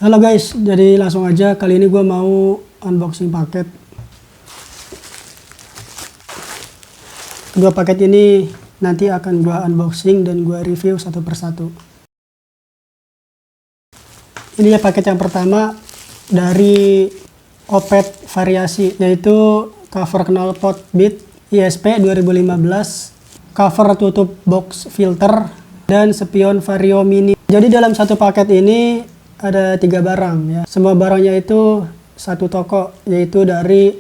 Halo guys, jadi langsung aja kali ini gue mau unboxing paket. Kedua paket ini nanti akan gue unboxing dan gue review satu persatu. Ini ya paket yang pertama dari Opet Variasi, yaitu cover knalpot Beat ISP 2015, cover tutup box filter, dan spion Vario Mini. Jadi dalam satu paket ini ada 3 barang ya. Semua barangnya itu satu toko, yaitu dari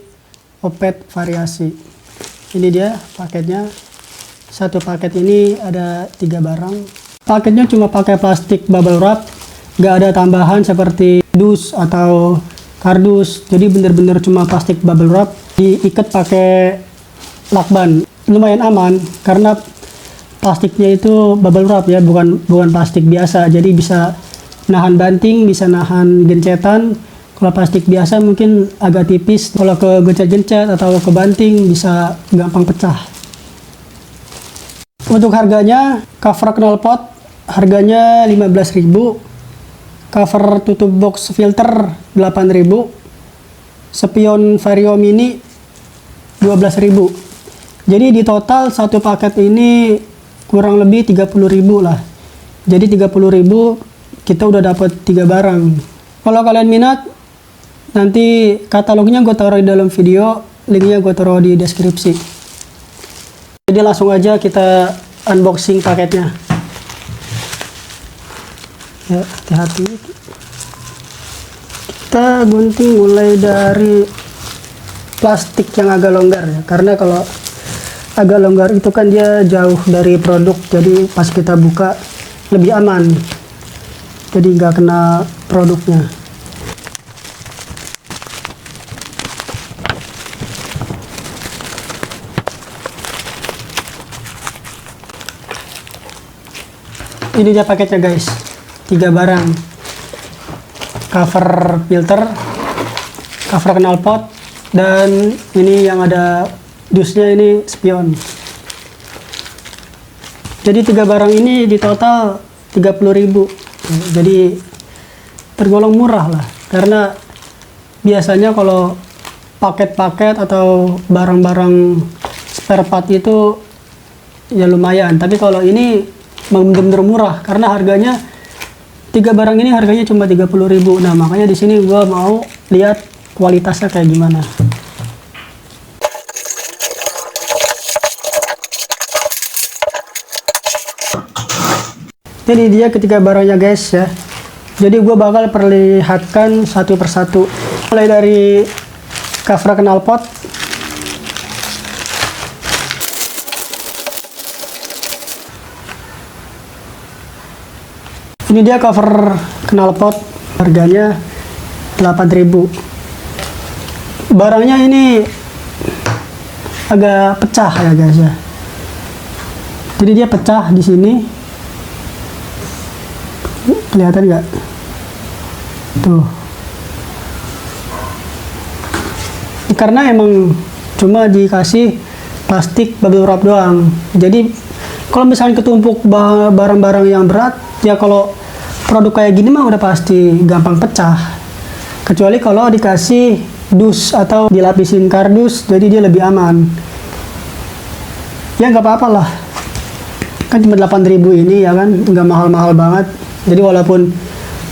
Opet Variasi. Ini dia paketnya. Satu paket ini ada 3 barang. Paketnya cuma pakai plastik bubble wrap, nggak ada tambahan seperti dus atau kardus. Jadi bener-bener cuma plastik bubble wrap, diikat pakai lakban. Lumayan aman karena plastiknya itu bubble wrap ya, bukan plastik biasa. Jadi bisa nahan banting, bisa nahan gencetan. Kalau plastik biasa mungkin agak tipis, kalau ke gencet-gencet atau ke banting bisa gampang pecah. Untuk harganya, cover knalpot harganya 15.000, cover tutup box filter 8.000, spion Vario Mini 12.000. Jadi di total satu paket ini kurang lebih 30.000 lah. Jadi 30.000 kita udah dapat 3 barang. Kalau kalian minat, nanti katalognya gue taruh di dalam video, linknya gue taruh di deskripsi. Jadi langsung aja kita unboxing paketnya. Ya, hati-hati. Kita gunting mulai dari plastik yang agak longgar ya, karena kalau agak longgar itu kan dia jauh dari produk, jadi pas kita buka lebih aman. Jadi nggak kena produknya. Ini dia paketnya guys, 3 barang. Cover filter, cover knalpot, dan ini yang ada dusnya, ini spion. Jadi 3 barang ini di total 30.000. Jadi tergolong murah lah, karena biasanya kalau paket-paket atau barang-barang spare part itu ya lumayan, tapi kalau ini benar-benar murah karena harganya 3 barang ini harganya cuma 30.000. Nah, makanya di sini gua mau lihat kualitasnya kayak gimana. Jadi dia ketiga barangnya guys ya. Jadi gue bakal perlihatkan satu persatu. Mulai dari cover knalpot. Ini dia cover knalpot, harganya 8.000. Barangnya ini agak pecah ya guys ya. Jadi dia pecah di sini. Kelihatan nggak? Tuh. Karena emang cuma dikasih plastik bubble wrap doang. Jadi kalau misalnya ketumpuk barang-barang yang berat, ya kalau produk kayak gini mah udah pasti gampang pecah. Kecuali kalau dikasih dus atau dilapisin kardus, jadi dia lebih aman. Ya nggak apa-apa lah. Kan cuma 8.000 ini ya kan, nggak mahal-mahal banget. Jadi walaupun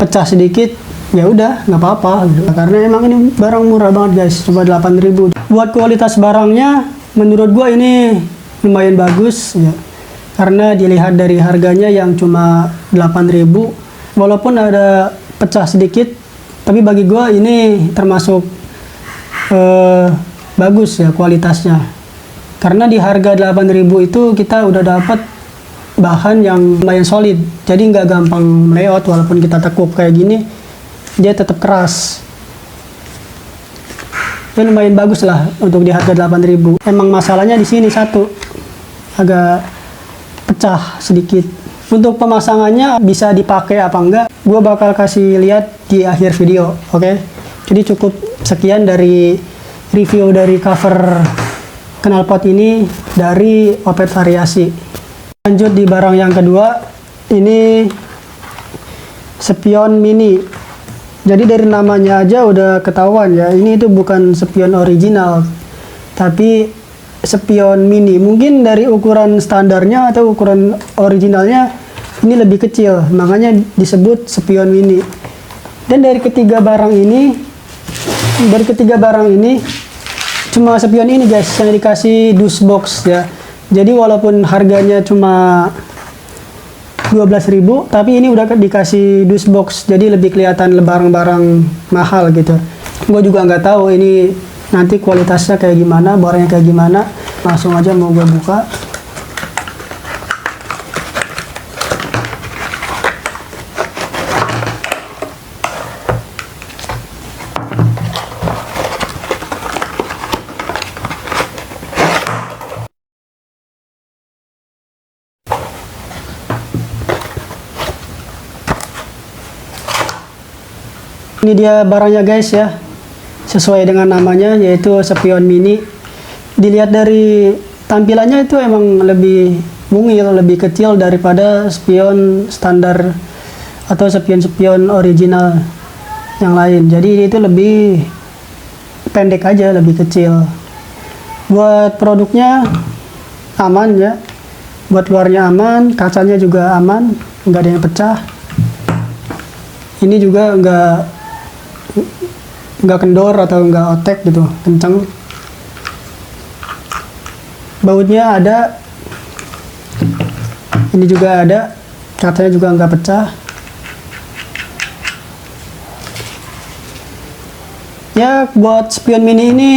pecah sedikit, ya udah nggak apa-apa. Karena emang ini barang murah banget guys, cuma 8.000. Buat kualitas barangnya, menurut gua ini lumayan bagus ya. Karena dilihat dari harganya yang cuma 8.000, walaupun ada pecah sedikit, tapi bagi gua ini termasuk bagus ya kualitasnya. Karena di harga 8.000 itu kita udah dapat bahan yang lumayan solid, jadi nggak gampang meleot. Walaupun kita tekuk kayak gini, dia tetap keras. Ya lumayan bagus lah untuk di harga 8.000. Emang masalahnya di sini satu, agak pecah sedikit. Untuk pemasangannya bisa dipakai apa enggak, gue bakal kasih lihat di akhir video, oke? Jadi cukup sekian dari review dari cover knalpot ini dari Opet Variasi. Lanjut di barang yang kedua, ini spion mini Jadi dari namanya aja udah ketahuan ya, ini itu bukan spion original, tapi spion mini. Mungkin dari ukuran standarnya atau ukuran originalnya ini lebih kecil, makanya disebut spion mini. Dan dari ketiga barang ini cuma spion ini guys yang dikasih dus box ya. Jadi walaupun harganya cuma 12.000, tapi ini udah dikasih dus box, jadi lebih kelihatan barang-barang mahal gitu. Gue juga nggak tahu ini nanti kualitasnya kayak gimana, barangnya kayak gimana. Langsung aja mau gue buka. Ini dia barangnya guys ya, sesuai dengan namanya yaitu spion mini. Dilihat dari tampilannya itu emang lebih mungil, lebih kecil daripada spion standar atau spion-spion original yang lain. Jadi ini itu lebih pendek aja, lebih kecil. Buat produknya aman ya, buat luarnya aman, kacanya juga aman, nggak ada yang pecah. Ini juga nggak kendor atau nggak otek gitu, kenceng. Bautnya ada, ini juga ada, kacanya juga nggak pecah. Ya buat spion mini ini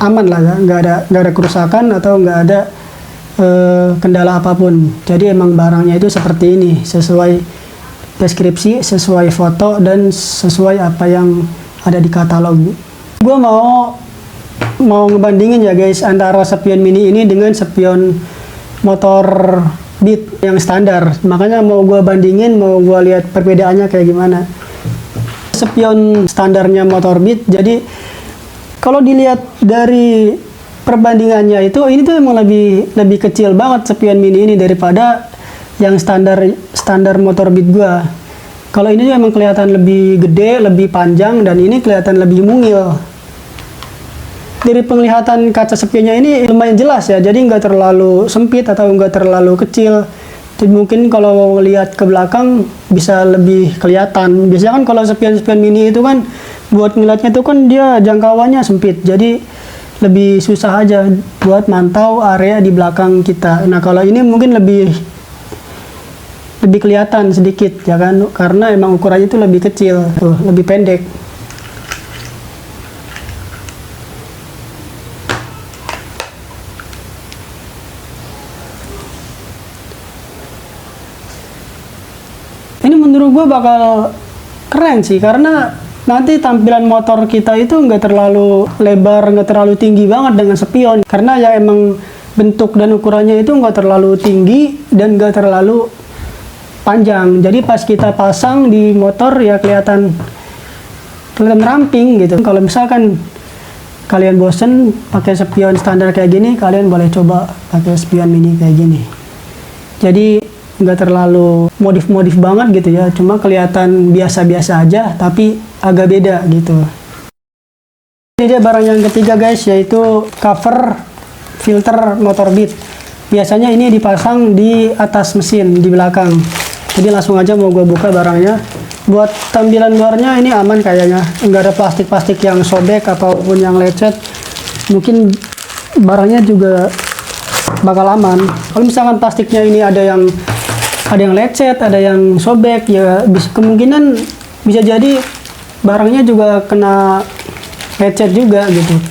aman lah ya, nggak ada kerusakan atau nggak ada kendala apapun. Jadi emang barangnya itu seperti ini, sesuai deskripsi, sesuai foto, dan sesuai apa yang ada di katalog. Gue mau ngebandingin ya guys antara spion mini ini dengan spion motor Beat yang standar. Makanya mau gue bandingin, mau gue lihat perbedaannya kayak gimana. Spion standarnya motor Beat, jadi kalau dilihat dari perbandingannya itu, ini tuh emang lebih kecil banget spion mini ini daripada yang standar motor Beat gua. Kalau ini emang kelihatan lebih gede, lebih panjang, dan ini kelihatan lebih mungil. Dari penglihatan kaca spionnya ini lumayan jelas ya, jadi nggak terlalu sempit atau nggak terlalu kecil. Jadi mungkin kalau lihat ke belakang bisa lebih kelihatan. Biasanya kan kalau spion-spion mini itu kan buat ngeliatnya itu kan dia jangkauannya sempit, jadi lebih susah aja buat mantau area di belakang kita. Nah kalau ini mungkin lebih kelihatan sedikit ya kan, karena emang ukurannya itu lebih kecil, lebih pendek. Ini menurut gue bakal keren sih, karena nanti tampilan motor kita itu nggak terlalu lebar, nggak terlalu tinggi banget dengan spion, karena ya emang bentuk dan ukurannya itu nggak terlalu tinggi dan nggak terlalu panjang. Jadi pas kita pasang di motor ya kelihatan ramping gitu. Kalau misalkan kalian bosen pakai spion standar kayak gini, kalian boleh coba pakai spion mini kayak gini. Jadi nggak terlalu modif banget gitu ya, cuma kelihatan biasa-biasa aja tapi agak beda gitu. Ini dia barang yang ketiga guys, yaitu cover filter motor Beat. Biasanya ini dipasang di atas mesin di belakang. Jadi langsung aja mau gue buka barangnya. Buat tampilan luarnya ini aman kayaknya, nggak ada plastik-plastik yang sobek ataupun yang lecet. Mungkin barangnya juga bakal aman. Kalau misalkan plastiknya ini ada yang lecet, ada yang sobek, ya kemungkinan bisa jadi barangnya juga kena lecet juga gitu.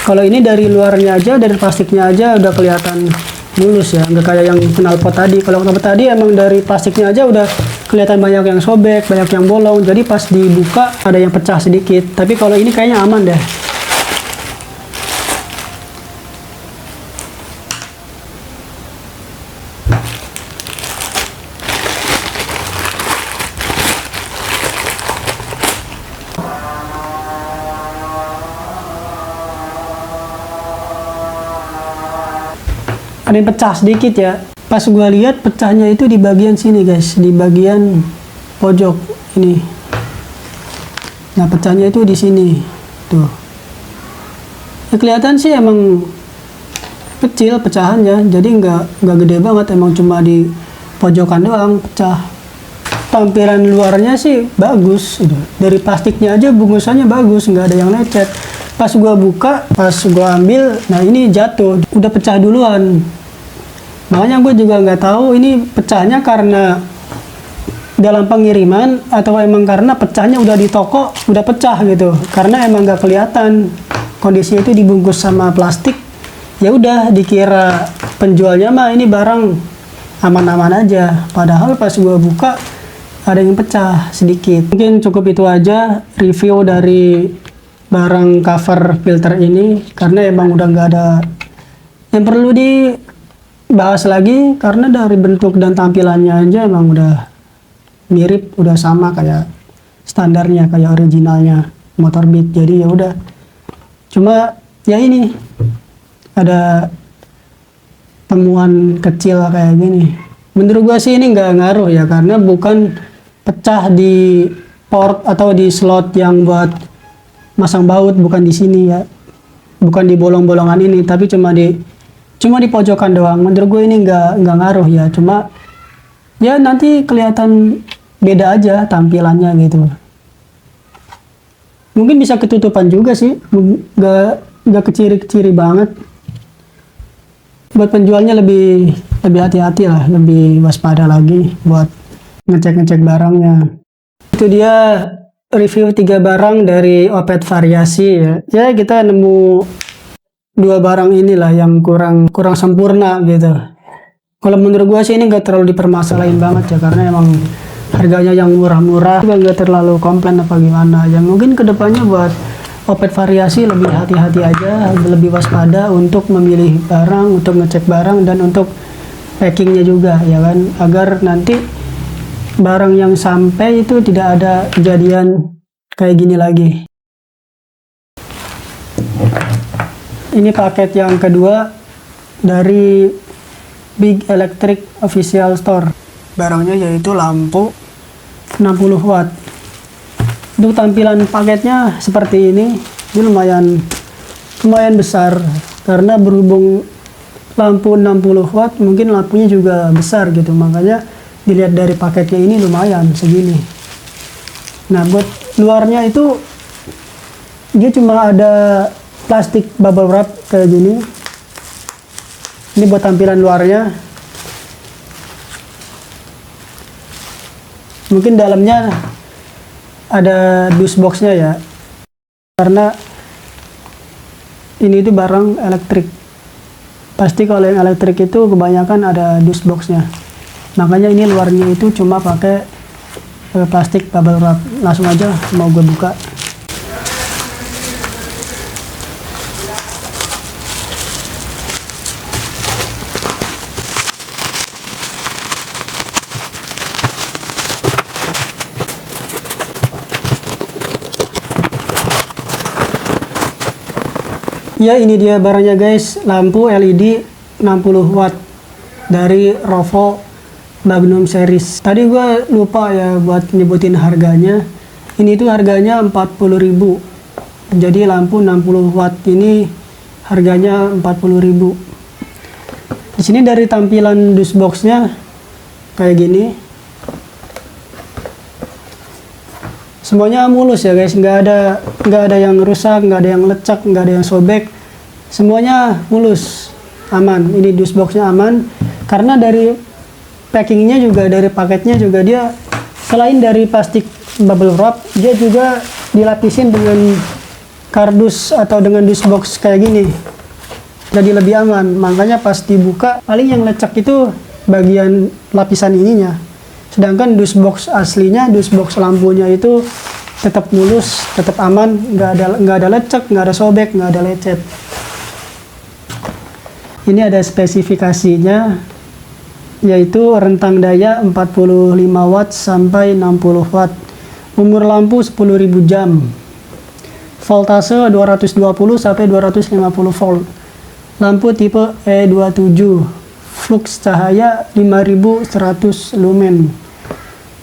Kalau ini dari luarnya aja, dari plastiknya aja udah kelihatan mulus ya, nggak kayak yang knalpot tadi. Kalau knalpot tadi emang dari plastiknya aja udah kelihatan banyak yang sobek, banyak yang bolong, jadi pas dibuka ada yang pecah sedikit. Tapi kalau ini kayaknya aman deh. Ada yang pecah sedikit ya. Pas gua lihat pecahnya itu di bagian sini guys, di bagian pojok ini. Nah, pecahnya itu di sini. Tuh. Ya, kelihatan sih emang kecil pecahannya, jadi nggak gede banget, emang cuma di pojokan doang pecah. Tampilan luarnya sih bagus, gitu. Dari plastiknya aja bungkusannya bagus, nggak ada yang lecet. Pas gua buka, pas gua ambil, nah ini jatuh, udah pecah duluan. Makanya gue juga nggak tahu ini pecahnya karena dalam pengiriman atau emang karena pecahnya udah di toko udah pecah gitu. Karena emang nggak kelihatan kondisinya itu dibungkus sama plastik. Ya udah dikira penjualnya mah ini barang aman-aman aja. Padahal pas gue buka ada yang pecah sedikit. Mungkin cukup itu aja review dari barang cover filter ini, karena emang udah nggak ada yang perlu dibahas lagi, karena dari bentuk dan tampilannya aja emang udah mirip, udah sama kayak standarnya, kayak originalnya motor Beat. Jadi ya udah, cuma ya ini ada temuan kecil kayak gini. Menurut gua sih ini nggak ngaruh ya, karena bukan pecah di port atau di slot yang buat masang baut, bukan di sini ya, bukan di bolong-bolongan ini, tapi cuma di pojokan doang. Menurut gue ini nggak ngaruh ya, cuma ya nanti kelihatan beda aja tampilannya gitu. Mungkin bisa ketutupan juga sih, nggak keciri-keciri banget. Buat penjualnya lebih hati-hati lah, lebih waspada lagi buat ngecek barangnya. Itu dia review 3 barang dari Opet Variasi ya. Ya kita nemu 2 barang inilah yang kurang sempurna gitu. Kalau menurut gua sih ini nggak terlalu dipermasalahin banget ya, karena emang harganya yang murah-murah, juga nggak terlalu komplain apa gimana. Ya mungkin kedepannya buat Opet Variasi lebih hati-hati aja, lebih waspada untuk memilih barang, untuk ngecek barang, dan untuk packingnya juga ya kan, agar nanti barang yang sampai itu tidak ada kejadian kayak gini lagi. Ini paket yang kedua dari Big Electric Official Store. Barangnya yaitu lampu 60 watt. Untuk tampilan paketnya seperti ini. Ini lumayan besar, karena berhubung lampu 60 watt, mungkin lampunya juga besar gitu, makanya dilihat dari paketnya ini lumayan segini. Nah, buat luarnya itu dia cuma ada plastik bubble wrap kayak gini. Ini buat tampilan luarnya. Mungkin dalamnya ada dus boxnya ya, karena ini itu barang elektrik. Pasti kalau yang elektrik itu kebanyakan ada dus boxnya. Makanya ini luarnya itu cuma pakai plastik bubble wrap. Langsung aja mau gue buka. Ya, ini dia barangnya guys, lampu LED 60 watt dari Rovo Magnum Series. Tadi gue lupa ya buat nyebutin harganya. Ini tuh harganya 40.000. Jadi lampu 60 watt ini harganya 40.000. Di sini dari tampilan dus boxnya kayak gini. Semuanya mulus ya guys, nggak ada yang rusak, nggak ada yang lecek, nggak ada yang sobek. Semuanya mulus, aman. Ini dus boxnya aman, karena dari packingnya juga, dari paketnya juga, dia selain dari plastik bubble wrap, dia juga dilapisin dengan kardus atau dengan dus box kayak gini. Jadi lebih aman. Makanya pas dibuka, paling yang lecek itu bagian lapisan ininya. Sedangkan dus box aslinya, dus box lampunya itu tetap mulus, tetap aman, nggak ada lecek, nggak ada sobek, nggak ada lecet. Ini ada spesifikasinya, yaitu rentang daya 45 watt sampai 60 watt. Umur lampu 10.000 jam. Voltase 220 sampai 250 volt. Lampu tipe E27. Flux cahaya 5100 lumen.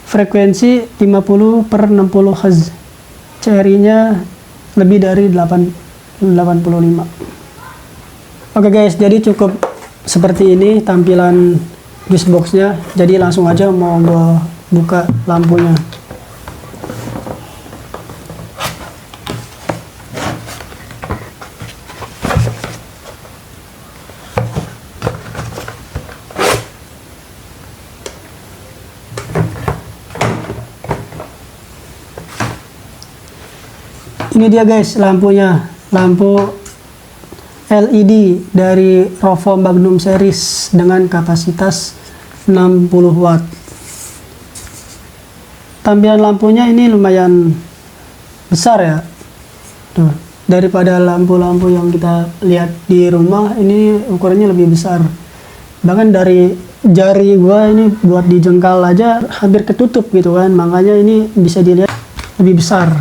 Frekuensi 50/60 Hz. CRI-nya lebih dari 85. Oke guys, jadi cukup seperti ini tampilan fuse box-nya. Jadi langsung aja mau gue buka lampunya. Ini dia guys lampunya, lampu LED dari Rovo Magnum series dengan kapasitas 60 watt. Tampilan lampunya ini lumayan besar ya. Tuh, daripada lampu-lampu yang kita lihat di rumah, ini ukurannya lebih besar. Bahkan dari jari gua ini buat dijengkal aja hampir ketutup gitu kan. Makanya ini bisa dilihat lebih besar.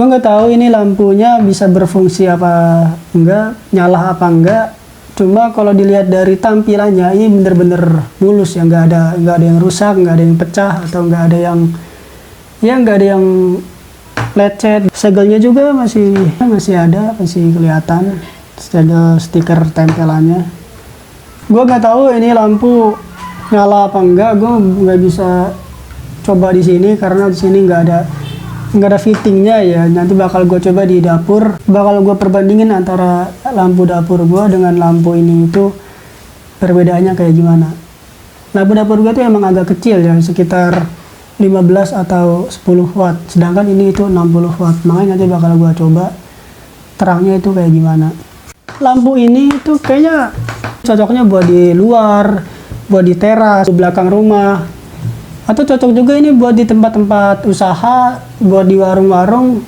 Gue nggak tahu ini lampunya bisa berfungsi apa enggak, nyala apa enggak. Cuma kalau dilihat dari tampilannya ini bener-bener mulus ya, nggak ada yang rusak, nggak ada yang pecah, atau nggak ada yang lecet. Segelnya juga masih ada, masih kelihatan segel stiker tempelannya. Gue nggak tahu ini lampu nyala apa enggak. Gue nggak bisa coba di sini karena di sini nggak ada fittingnya ya. Nanti bakal gue coba di dapur, bakal gue perbandingin antara lampu dapur gue dengan lampu ini, itu perbedaannya kayak gimana. Lampu dapur gue tuh emang agak kecil ya, sekitar 15 atau 10 watt, sedangkan ini itu 60 watt. Makanya nanti bakal gue coba terangnya itu kayak gimana. Lampu ini tuh kayaknya cocoknya buat di luar, buat di teras, di belakang rumah, atau cocok juga ini buat di tempat-tempat usaha, buat di warung-warung,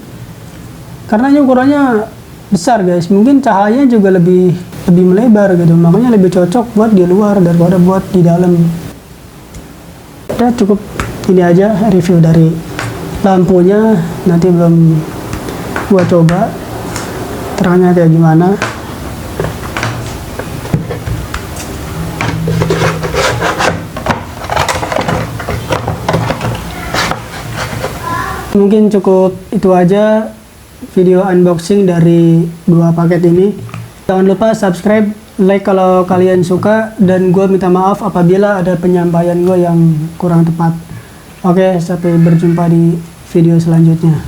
karena ini ukurannya besar guys. Mungkin cahayanya juga lebih melebar gitu, makanya lebih cocok buat di luar daripada buat di dalam. Udah cukup ini aja review dari lampunya. Nanti belum gua coba terangnya kayak gimana. Mungkin cukup itu aja video unboxing dari dua paket ini. Jangan lupa subscribe, like kalau kalian suka, dan gue minta maaf apabila ada penyampaian gue yang kurang tepat. Oke, sampai berjumpa di video selanjutnya.